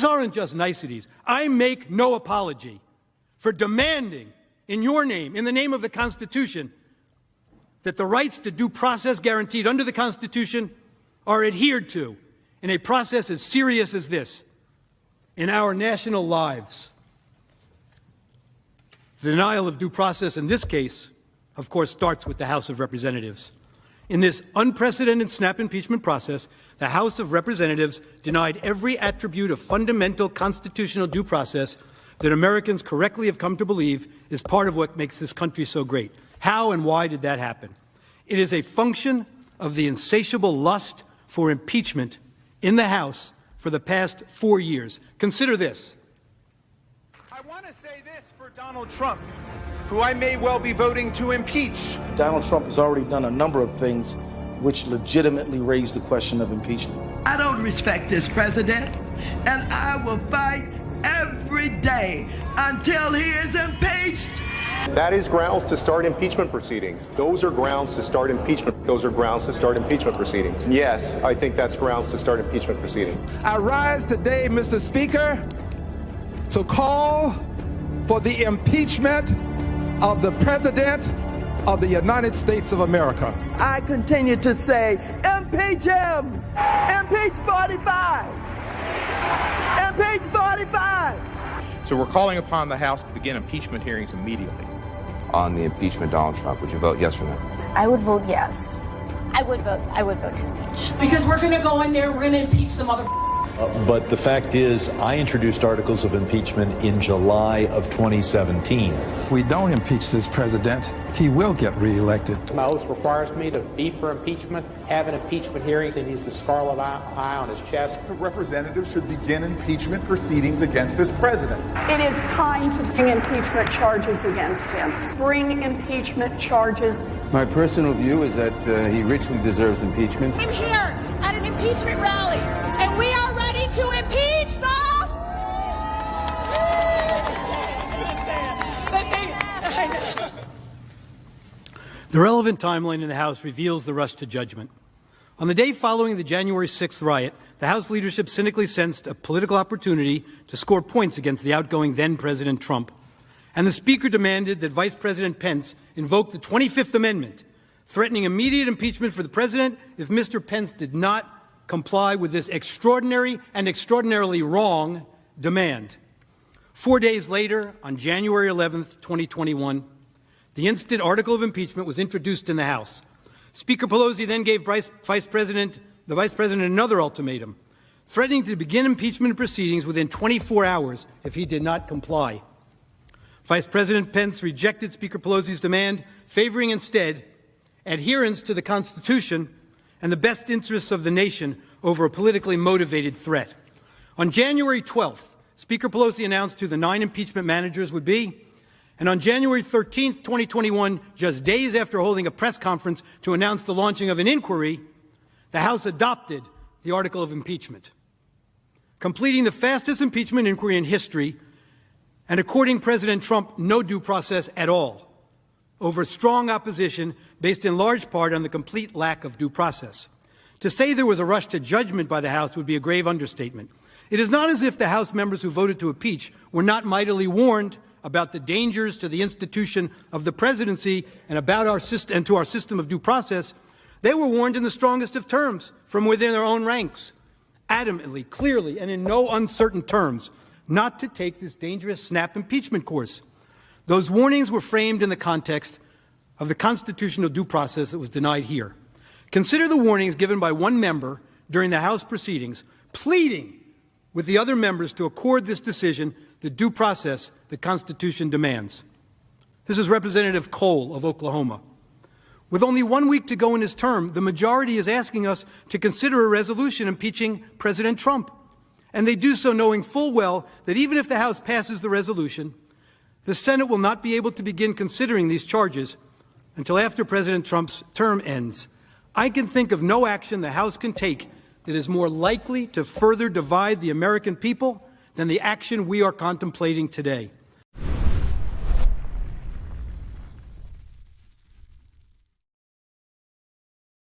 These aren't just niceties. I make no apology for demanding, in your name, in the name of the Constitution, that the rights to due process guaranteed under the Constitution are adhered to in a process as serious as this in our national lives. The denial of due process in this case, of course, starts with the House of Representatives. In this unprecedented snap impeachment process, the House of Representatives denied every attribute of fundamental constitutional due process that Americans correctly have come to believe is part of what makes this country so great. How and why did that happen? It is a function of the insatiable lust for impeachment in the House for the past 4 years. Consider this. I want to say this for Donald Trump, who I may well be voting to impeach. Donald Trump has already done a number of things which legitimately raise the question of impeachment. I don't respect this president, and I will fight every day until he is impeached. That is grounds to start impeachment proceedings. Those are grounds to start impeachment. Those are grounds to start impeachment proceedings. Yes, I think that's grounds to start impeachment proceedings. I rise today, Mr. Speaker, to call for the impeachment of the President of the United States of America. I continue to say, impeach him! Impeach 45! Impeach 45! So we're calling upon the House to begin impeachment hearings immediately. On the impeachment of Donald Trump, would you vote yes or no? I would vote yes. I would vote to impeach. Because we're going to go in there, we're going to impeach the motherfucker. But the fact is, I introduced articles of impeachment in July of 2017. If we don't impeach this president, he will get reelected. My oath requires me to be for impeachment, have an impeachment hearing. He needs the scarlet eye on his chest. The representatives should begin impeachment proceedings against this president. It is time to bring impeachment charges against him. Bring impeachment charges. My personal view is that he richly deserves impeachment. I'm here at an impeachment rally, and we are ready to impeach the... The relevant timeline in the House reveals the rush to judgment. On the day following the January 6th riot, the House leadership cynically sensed a political opportunity to score points against the outgoing then-President Trump. And the Speaker demanded that Vice President Pence invoke the 25th Amendment, threatening immediate impeachment for the President if Mr. Pence did not comply with this extraordinary and extraordinarily wrong demand. 4 days later, on January 11th, 2021, the instant article of impeachment was introduced in the House. Speaker Pelosi then gave the Vice President another ultimatum, threatening to begin impeachment proceedings within 24 hours if he did not comply. Vice President Pence rejected Speaker Pelosi's demand, favoring instead adherence to the Constitution and the best interests of the nation over a politically motivated threat. On January 12th, Speaker Pelosi announced who the 9 impeachment managers would be. And on January 13th, 2021, just days after holding a press conference to announce the launching of an inquiry, the House adopted the article of impeachment, completing the fastest impeachment inquiry in history and according President Trump no due process at all, over strong opposition based in large part on the complete lack of due process. To say there was a rush to judgment by the House would be a grave understatement. It is not as if the House members who voted to impeach were not mightily warned about the dangers to the institution of the presidency and about our system and to our system of due process. They were warned in the strongest of terms from within their own ranks, adamantly, clearly, and in no uncertain terms, not to take this dangerous snap impeachment course. Those warnings were framed in the context of the constitutional due process that was denied here. Consider the warnings given by one member during the House proceedings, pleading with the other members to accord this decision the due process the Constitution demands. This is Representative Cole of Oklahoma. With only 1 week to go in his term, the majority is asking us to consider a resolution impeaching President Trump. And they do so knowing full well that even if the House passes the resolution, the Senate will not be able to begin considering these charges until after President Trump's term ends. I can think of no action the House can take that is more likely to further divide the American people than the action we are contemplating today.